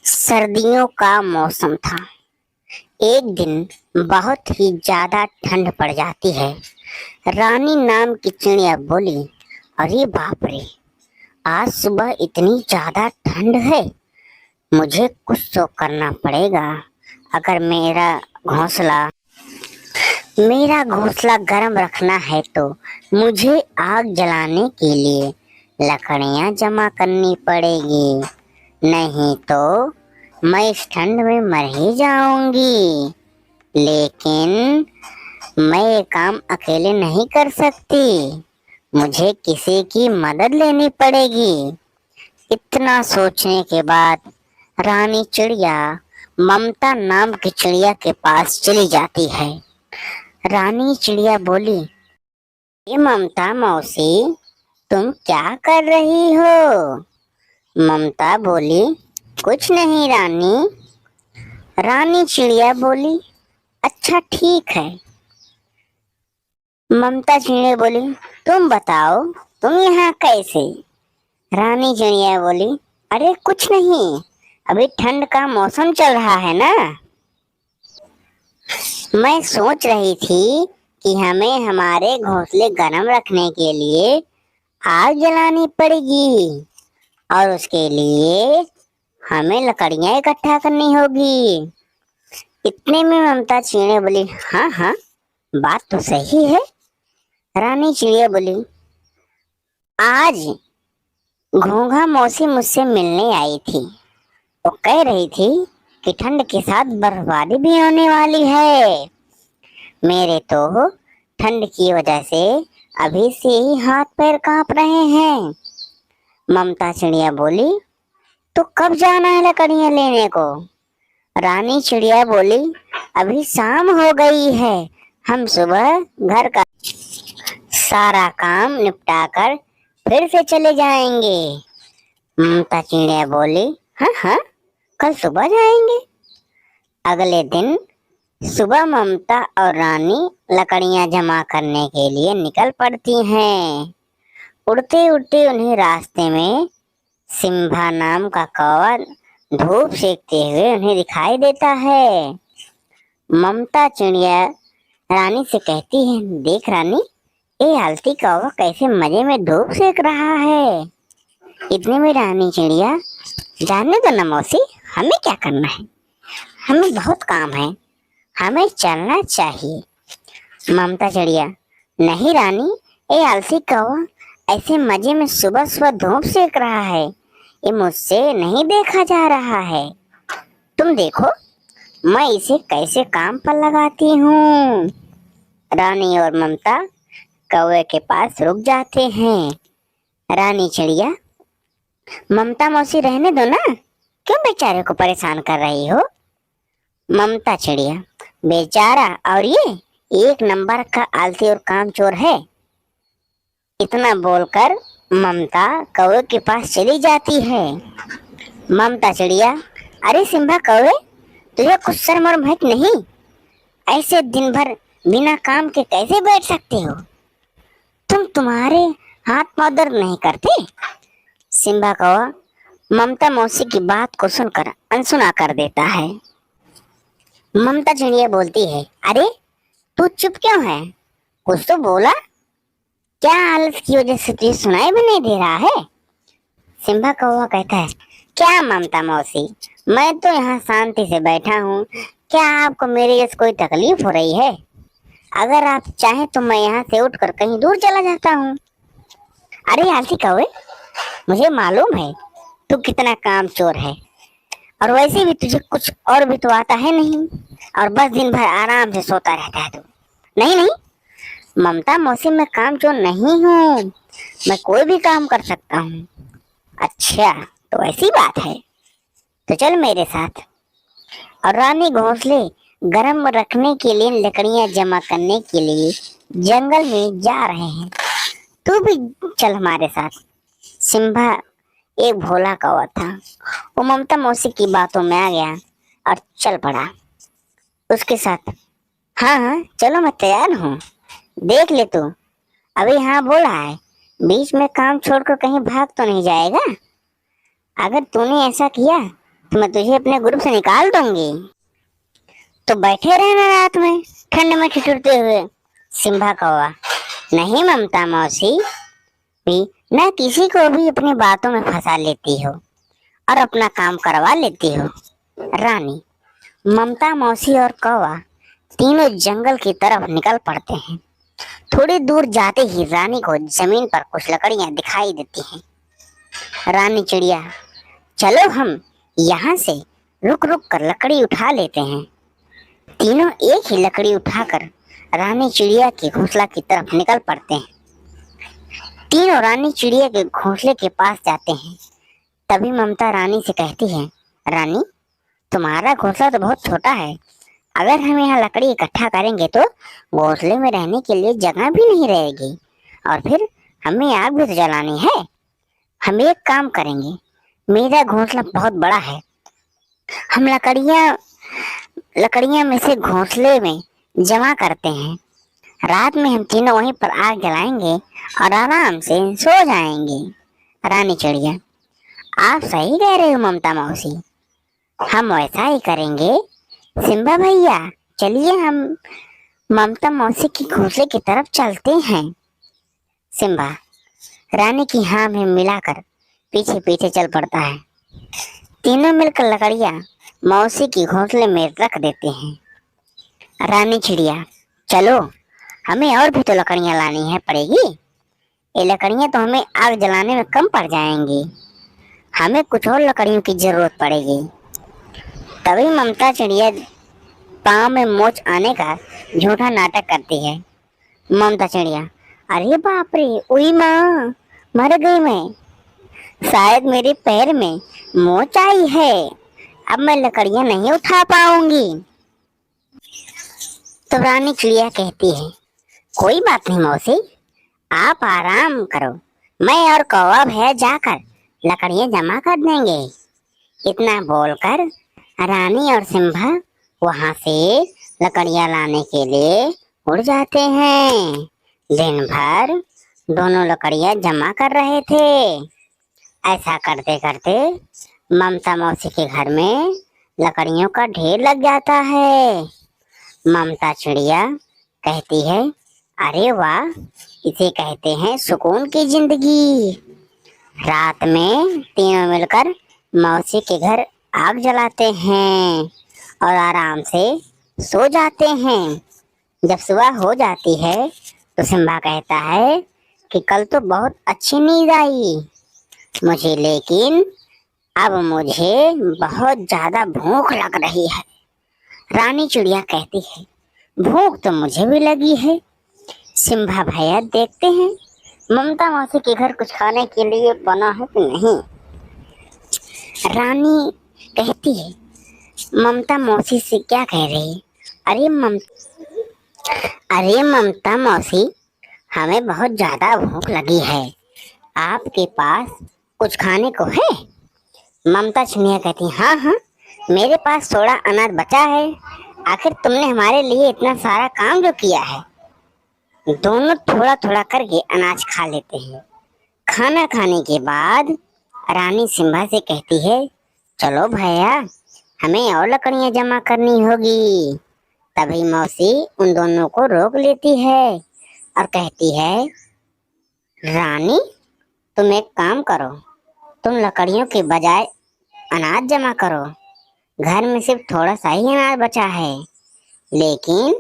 सर्दियों का मौसम था। एक दिन बहुत ही ज्यादा ठंड पड़ जाती है। रानी नाम की चिड़िया बोली, अरे बाप रे, आज सुबह इतनी ज्यादा ठंड है। मुझे कुछ तो करना पड़ेगा। अगर मेरा घोंसला गर्म रखना है तो मुझे आग जलाने के लिए लकड़ियां जमा करनी पड़ेगी। नहीं तो मैं इस ठंड में मर ही जाऊंगी। लेकिन मैं ये काम अकेले नहीं कर सकती। मुझे किसी की मदद लेनी पड़ेगी। इतना सोचने के बाद रानी चिड़िया ममता नाम की चिड़िया के पास चली जाती है। रानी चिड़िया बोली, ये ममता मौसी, तुम क्या कर रही हो? ममता बोली, कुछ नहीं रानी। रानी चिड़िया बोली, अच्छा ठीक है। ममता चिड़िया बोली, तुम बताओ, तुम यहाँ कैसे? रानी चिड़िया बोली, अरे कुछ नहीं, अभी ठंड का मौसम चल रहा है ना। मैं सोच रही थी कि हमें हमारे घोंसले गर्म रखने के लिए आग जलानी पड़ेगी और उसके लिए हमें लकड़ियां इकट्ठा करनी होगी। इतने में ममता चिड़िया बोली, हाँ हाँ, बात तो सही है। रानी चिड़िया बोली, आज घोंघा मौसी मुझसे मिलने आई थी। वो कह रही थी कि ठंड के साथ बर्फबारी भी होने वाली है। मेरे तो ठंड की वजह से अभी से ही हाथ पैर कांप रहे हैं। ममता चिड़िया बोली, तो कब जाना है लकड़ियां लेने को? रानी चिड़िया बोली, अभी शाम हो गई है, हम सुबह घर का सारा काम निपटा कर फिर से चले जाएंगे। ममता चिड़िया बोली, हाँ हाँ, कल सुबह जाएंगे। अगले दिन सुबह ममता और रानी लकड़ियां जमा करने के लिए निकल पड़ती हैं। उड़ते उड़ते उन्हें रास्ते में सिम्बा नाम का कौवा धूप सेकते हुए उन्हें दिखाई देता है। ममता चिड़िया रानी से कहती है, देख रानी, ये आलती कौवा कैसे मजे में धूप सेक रहा है। इतने में रानी चिड़िया, जानने दो ना मौसी, हमें क्या करना है, हमें बहुत काम है, हमें चलना चाहिए। ममता चिड़िया, नहीं रानी, ये आलसी कौवा ऐसे मजे में सुबह सुबह धूप सेक रहा है, ये मुझसे नहीं देखा जा रहा है। तुम देखो मैं इसे कैसे काम पर लगाती हूँ। रानी और ममता कौवे के पास रुक जाते हैं। रानी चिड़िया, ममता मौसी रहने दो ना, क्यों बेचारे को परेशान कर रही हो? ममता चिड़िया, बेचारा और ये एक नंबर का आलसी और कामचोर है। इतना बोलकर ममता कौवे के पास चली जाती है। ममता चिड़िया, अरे सिम्बा कौवे, तुझे कुछ शर्म और भय नहीं? ऐसे दिन भर बिना काम के कैसे बैठ सकते हो? तुम्हारे हाथ पांव दर्द नहीं करते? सिम्बा कौवा ममता मौसी की बात को सुनकर अनसुना कर देता है। ममता चिड़िया बोलती है, अरे तू चुप क्यों है? कुछ तो बोला। क्या आलस की वजह से तुझे सुनाई भी नहीं दे रहा है? सिम्बा कौवा कहता है, क्या ममता मौसी, मैं तो यहाँ शांति से बैठा हूँ, क्या आपको मेरे जैसे कोई तकलीफ हो रही है? अगर आप चाहें तो मैं यहाँ से उठकर कहीं दूर चला जाता हूँ। अरे आलसी कौवे, मुझे मालूम है तू कितना कामचोर है, और वैसे भी तुझे कुछ और भी तो आता है नहीं, और बस दिन भर आराम से सोता रहता है तू। नहीं नहीं ममता मौसी, मैं कामचोर नहीं हूँ, मैं कोई भी काम कर सकता हूँ। अच्छा, तो ऐसी बात है, तो चल मेरे साथ। और रानी घोंसले गर्म रखने के लिए लकड़ियां जमा करने के लिए जंगल में जा रहे हैं। तू भी चल हमारे साथ। सिम्बा एक भोला कौवा था, वो ममता मौसी की बातों में आ गया और चल पड़ा उसके साथ। हाँ हाँ चलो, मैं तैयार हूँ, देख ले तू, अभी हाँ बोला है, बीच में काम छोड़कर कहीं भाग तो नहीं जाएगा। अगर तूने ऐसा किया तो मैं तुझे अपने ग्रुप से निकाल दूंगी। तो बैठे रहना रात में ठंड में ठिठुरते हुए। सिम्बा कौवा, नहीं ममता मौसी, भी न किसी को भी अपनी बातों में फंसा लेती हो और अपना काम करवा लेती हो। रानी, ममता मौसी और कौवा तीनों जंगल की तरफ निकल पड़ते हैं। थोड़ी दूर जाते ही रानी को जमीन पर कुछ लकड़ियां दिखाई देती हैं। रानी चिड़िया, चलो हम यहाँ से रुक रुक कर लकड़ी उठा लेते हैं। तीनों एक ही लकड़ी उठाकर रानी चिड़िया के घोंसला की तरफ निकल पड़ते हैं। तीनों रानी चिड़िया के घोंसले के पास जाते हैं। तभी ममता रानी से कहती है, रानी, तुम्हारा घोंसला तो बहुत छोटा है। अगर हम यहाँ लकड़ी इकट्ठा करेंगे तो घोंसले में रहने के लिए जगह भी नहीं रहेगी, और फिर हमें आग भी तो जलानी है। हम एक काम करेंगे, मेरा घोंसला बहुत बड़ा है, हम लकड़ियां में से घोंसले में जमा करते हैं। रात में हम तीनों वहीं पर आग जलाएंगे और आराम से सो जाएंगे। रानी चिड़िया, आप सही कह रहे हो ममता मौसी, हम वैसा ही करेंगे। सिम्बा भैया, चलिए हम ममता मौसी की घोंसले की तरफ चलते हैं। सिम्बा रानी की हाँ में मिलाकर पीछे पीछे चल पड़ता है। तीनों मिलकर लकड़ियां मौसी की घोंसले में रख देते हैं। रानी चिड़िया, चलो हमें और भी तो लकड़ियां लानी है पड़ेगी। ये लकड़ियां तो हमें आग जलाने में कम पड़ जाएंगी, हमें कुछ और लकड़ियों की जरूरत पड़ेगी। तभी ममता चिड़िया पाँव में मोच आने का झूठा नाटक करती है। ममता चिड़िया, अरे बाप रे, उई माँ, मर गई मैं, शायद मेरे पैर में मोच आई है, अब मैं लकड़ियां नहीं उठा पाऊंगी। तो रानी चिड़िया कहती है, कोई बात नहीं मौसी, आप आराम करो, मैं और कौवा भैया जाकर लकड़ियां जमा कर देंगे। इतना बोलकर रानी और सिम्बा वहां से लकड़ियां लाने के लिए उड़ जाते हैं। दिन भर दोनों लकड़ियां जमा कर रहे थे। ऐसा करते करते ममता मौसी के घर में लकड़ियों का ढेर लग जाता है। ममता चिड़िया कहती है, अरे वाह, इसे कहते हैं सुकून की जिंदगी। रात में तीनों मिलकर मौसी के घर आग जलाते हैं और आराम से सो जाते हैं। जब सुबह हो जाती है तो सिम्बा कहता है कि कल तो बहुत अच्छी नींद आई मुझे, लेकिन अब मुझे बहुत ज्यादा भूख लग रही है। रानी चिड़िया कहती है, भूख तो मुझे भी लगी है। सिम्बा भैया देखते हैं ममता मौसी के घर कुछ खाने के लिए बना है कि नहीं। रानी कहती है, ममता मौसी से क्या कह रही है? अरे ममता मौसी, हमें बहुत ज्यादा भूख लगी है, आपके पास कुछ खाने को है? ममता चिड़िया कहती, हाँ हाँ, मेरे पास थोड़ा अनाज बचा है, आखिर तुमने हमारे लिए इतना सारा काम जो किया है। दोनों थोड़ा थोड़ा करके अनाज खा लेते हैं। खाना खाने के बाद रानी सिम्बा से कहती है, चलो भैया, हमें और लकड़ियां जमा करनी होगी। तभी मौसी उन दोनों को रोक लेती है और कहती है, रानी, तुम एक काम करो, तुम लकड़ियों के बजाय अनाज जमा करो। घर में सिर्फ थोड़ा सा ही अनाज बचा है, लेकिन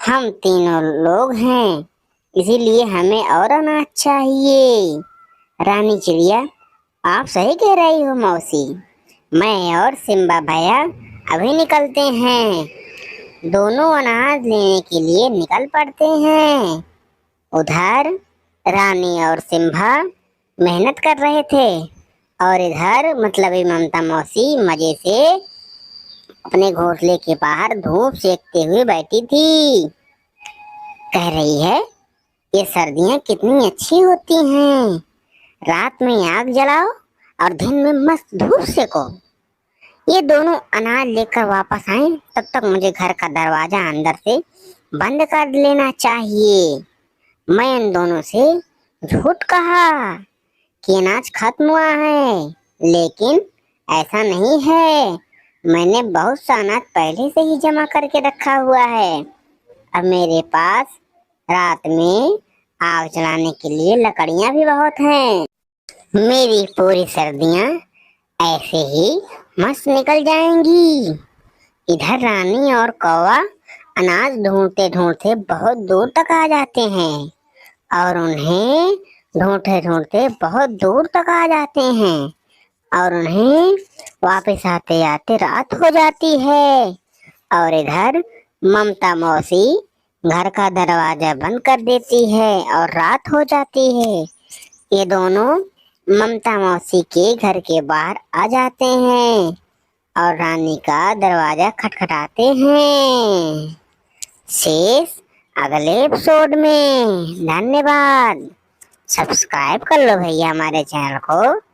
हम तीनों लोग हैं, इसीलिए हमें और अनाज चाहिए। रानी चिड़िया, आप सही कह रही हो मौसी, मैं और सिम्बा भैया अभी निकलते हैं। दोनों अनाज लेने के लिए निकल पड़ते हैं। उधर रानी और सिम्बा मेहनत कर रहे थे और इधर मतलब ममता मौसी मजे से अपने घोंसले के बाहर धूप सेकते हुए बैठी थी। कह रही है, ये सर्दियाँ कितनी अच्छी होती हैं, रात में आग जलाओ और दिन में मस्त धूप सेको। ये दोनों अनाज लेकर वापस आए, तब तक मुझे घर का दरवाजा अंदर से बंद कर लेना चाहिए। मैं इन दोनों से झूठ कहा कि अनाज खत्म हुआ है, लेकिन ऐसा नहीं है, मैंने बहुत सा अनाज पहले से ही जमा करके रखा हुआ है। अब मेरे पास रात में आग जलाने के लिए लकड़ियां भी बहुत हैं। मेरी पूरी सर्दियां ऐसे ही मस्त निकल जाएंगी। इधर रानी और कौवा अनाज ढूंढते ढूंढते बहुत दूर तक आ जाते हैं और उन्हें ढूंढते ढूंढते बहुत दूर तक आ जाते हैं और उन्हें वापस आते आते रात हो जाती है। और इधर ममता मौसी घर का दरवाजा बंद कर देती है और रात हो जाती है। ये दोनों ममता मौसी के घर के बाहर आ जाते हैं और रानी का दरवाजा खटखटाते हैं। शेष अगले एपिसोड में। धन्यवाद। सब्सक्राइब कर लो भैया हमारे चैनल को।